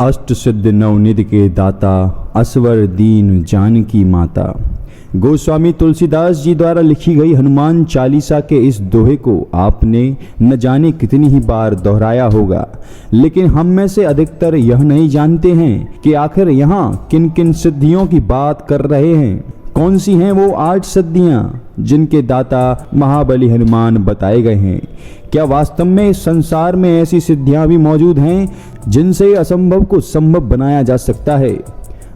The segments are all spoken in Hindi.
अष्ट सिद्ध नवनिधि के दाता, असवर दीन जानकी माता। गोस्वामी तुलसीदास जी द्वारा लिखी गई हनुमान चालीसा के इस दोहे को आपने न जाने कितनी ही बार दोहराया होगा, लेकिन हम में से अधिकतर यह नहीं जानते हैं कि आखिर यहाँ किन किन सिद्धियों की बात कर रहे हैं। कौन सी हैं वो 8 सिद्धियां जिनके दाता महाबली हनुमान बताए गए हैं। क्या वास्तव में इस संसार में ऐसी सिद्धियां भी मौजूद हैं जिनसे असंभव को संभव बनाया जा सकता है।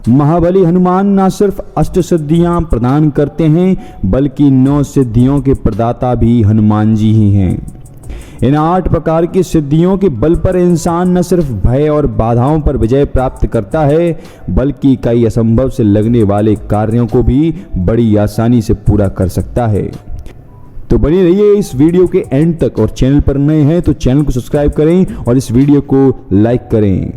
महाबली हनुमान न सिर्फ अष्ट सिद्धियां प्रदान करते हैं, बल्कि 9 सिद्धियों के प्रदाता भी हनुमान जी ही हैं। इन 8 प्रकार की सिद्धियों के बल पर इंसान न सिर्फ भय और बाधाओं पर विजय प्राप्त करता है, बल्कि कई असंभव से लगने वाले कार्यों को भी बड़ी आसानी से पूरा कर सकता है। तो बने रहिए इस वीडियो के एंड तक, और चैनल पर नए हैं तो चैनल को सब्सक्राइब करें और इस वीडियो को लाइक करें,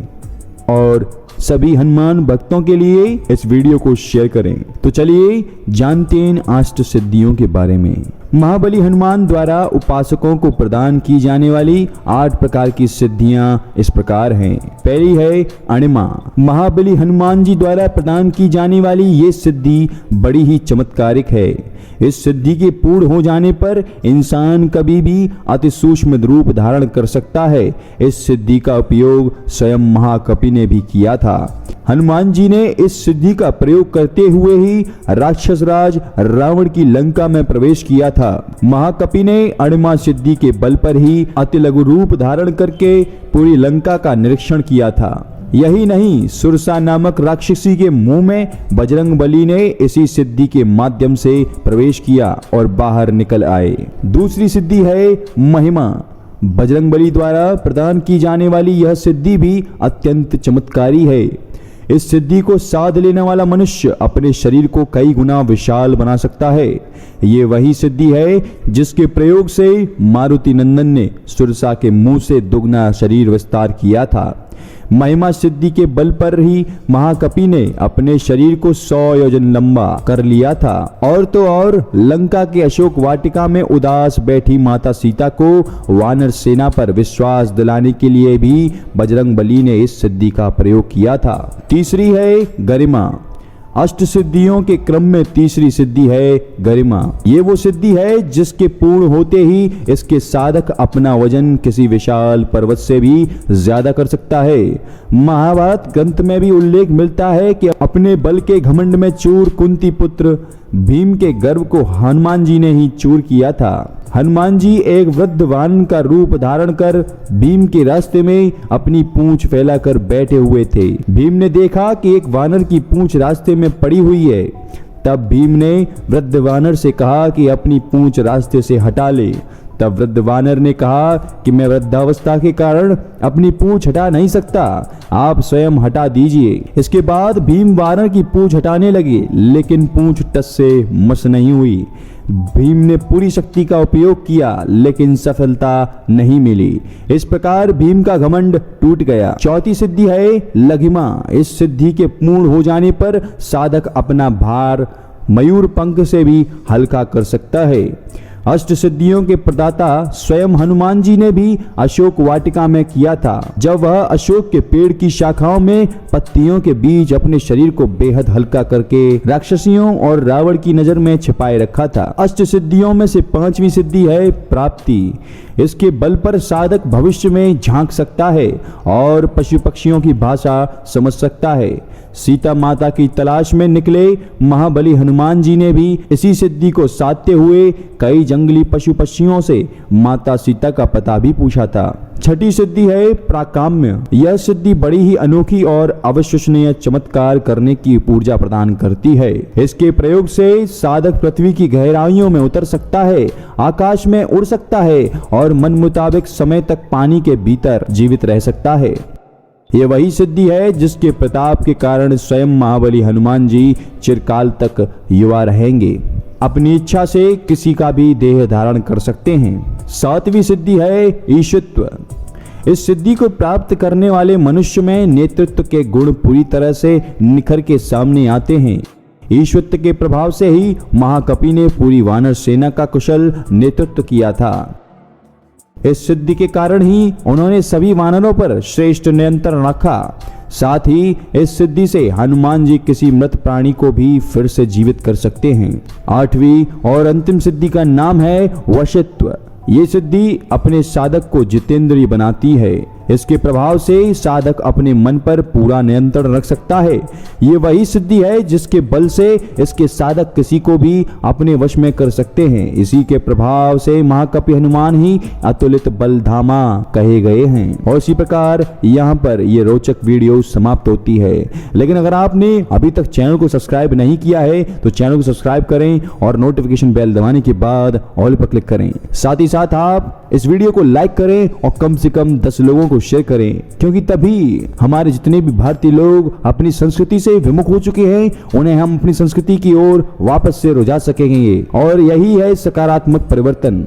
और सभी हनुमान भक्तों के लिए इस वीडियो को शेयर करें। तो चलिए जानते हैं इन 8 सिद्धियों के बारे में। महाबली हनुमान द्वारा उपासकों को प्रदान की जाने वाली 8 प्रकार की सिद्धियां इस प्रकार हैं। पहली है अणिमा। महाबली हनुमान जी द्वारा प्रदान की जाने वाली ये सिद्धि बड़ी ही चमत्कारिक है। इस सिद्धि के पूर्ण हो जाने पर इंसान कभी भी अति सूक्ष्म रूप धारण कर सकता है। इस सिद्धि का उपयोग स्वयं महाकपि ने भी किया था। हनुमान जी ने इस सिद्धि का प्रयोग करते हुए ही राक्षस राज रावण की लंका में प्रवेश किया था। महाकपि ने अणिमा सिद्धि के बल पर ही अति लघु रूप धारण करके पूरी लंका का निरीक्षण किया था। यही नहीं, सुरसा नामक राक्षसी के मुंह में बजरंगबली ने इसी सिद्धि के माध्यम से प्रवेश किया और बाहर निकल आए। दूसरी सिद्धि है महिमा। बजरंगबली द्वारा प्रदान की जाने वाली यह सिद्धि भी अत्यंत चमत्कारी है। इस सिद्धि को साध लेने वाला मनुष्य अपने शरीर को कई गुना विशाल बना सकता है। ये वही सिद्धि है जिसके प्रयोग से मारुति नंदन ने सुरसा के मुंह से दुगना शरीर विस्तार किया था। महिमा सिद्धि के बल पर ही महाकपि ने अपने शरीर को 100 योजन लंबा कर लिया था। और तो और लंका के अशोक वाटिका में उदास बैठी माता सीता को वानर सेना पर विश्वास दिलाने के लिए भी बजरंगबली ने इस सिद्धि का प्रयोग किया था। तीसरी है गरिमा। अष्ट सिद्धियों के क्रम में तीसरी सिद्धि है गरिमा। ये वो सिद्धि है जिसके पूर्ण होते ही इसके साधक अपना वजन किसी विशाल पर्वत से भी ज्यादा कर सकता है। महाभारत ग्रंथ में भी उल्लेख मिलता है कि अपने बल के घमंड में चूर कुंती पुत्र भीम के गर्व को हनुमान जी ने ही चूर किया था। हनुमान जी एक वृद्ध वानर का रूप धारण कर भीम के रास्ते में अपनी पूंछ फैलाकर बैठे हुए थे। भीम ने देखा कि एक वानर की पूंछ रास्ते में पड़ी हुई है। तब भीम ने वृद्ध वानर से कहा कि अपनी पूंछ रास्ते से हटा ले। तब वृद्ध वानर ने कहा कि मैं वृद्धावस्था के कारण अपनी पूंछ हटा नहीं सकता, आप स्वयं हटा दीजिए। इसके बाद भीम वानर की पूंछ हटाने लगे, लेकिन पूंछ टस से मस नहीं हुई। भीम ने पूरी शक्ति का उपयोग किया, लेकिन सफलता नहीं मिली। इस प्रकार भीम का घमंड टूट गया। चौथी सिद्धि है लघिमा। इस सिद्धि के पूर्ण हो जाने पर साधक अपना भार मयूर पंख से भी हल्का कर सकता है। अष्ट सिद्धियों के प्रदाता स्वयं हनुमान जी ने भी अशोक वाटिका में किया था, जब वह अशोक के पेड़ की शाखाओं में पत्तियों के बीच अपने शरीर को बेहद हल्का करके राक्षसियों और रावण की नजर में छिपाए रखा था। अष्ट सिद्धियों में से 5वीं सिद्धि है प्राप्ति। इसके बल पर साधक भविष्य में झांक सकता है और पशु पक्षियों की भाषा समझ सकता है। सीता माता की तलाश में निकले महाबली हनुमान जी ने भी इसी सिद्धि को साधते हुए कई जंगली पशु पक्षियों से माता सीता का पता भी पूछा था। छठी सिद्धि है प्राकाम्य। यह सिद्धि बड़ी ही अनोखी और अविश्वसनीय चमत्कार करने की ऊर्जा प्रदान करती है। इसके प्रयोग से साधक पृथ्वी की गहराइयों में उतर सकता है, आकाश में उड़ सकता है और मन मुताबिक समय तक पानी के भीतर जीवित रह सकता है। ये वही सिद्धि है जिसके प्रताप के कारण स्वयं महाबली हनुमान जी चिरकाल तक युवा रहेंगे। अपनी इच्छा से किसी का भी देह धारण कर सकते हैं। 7वीं सिद्धि है ईशत्व। इस सिद्धि को प्राप्त करने वाले मनुष्य में नेतृत्व के गुण पूरी तरह से निखर के सामने आते हैं। ईश्वत्व के प्रभाव से ही महाकपि ने पूरी वानर सेना का कुशल नेतृत्व किया था। इस सिद्धि के कारण ही उन्होंने सभी वानरों पर श्रेष्ठ नियंत्रण रखा। साथ ही इस सिद्धि से हनुमान जी किसी मृत प्राणी को भी फिर से जीवित कर सकते हैं। 8वीं और अंतिम सिद्धि का नाम है वशित्व। ये सिद्धि अपने साधक को जितेंद्रिय बनाती है। इसके प्रभाव से साधक अपने मन पर पूरा नियंत्रण रख सकता है। ये वही सिद्धि है जिसके बल से इसके साधक किसी को भी अपने वश में कर सकते हैं। इसी के प्रभाव से महाकपि हनुमान ही अतुलित बलधामा कहे गए हैं। और इसी प्रकार यहाँ पर ये रोचक वीडियो समाप्त होती है। लेकिन अगर आपने अभी तक चैनल को सब्सक्राइब नहीं किया है तो चैनल को सब्सक्राइब करें और नोटिफिकेशन बेल दबाने के बाद ऑल पर क्लिक करें। साथ ही साथ आप इस वीडियो को लाइक करें और कम से कम 10 लोगों को शेयर करें, क्योंकि तभी हमारे जितने भी भारतीय लोग अपनी संस्कृति से विमुख हो चुके हैं उन्हें हम अपनी संस्कृति की ओर वापस से रुझा सकेंगे। और यही है सकारात्मक परिवर्तन।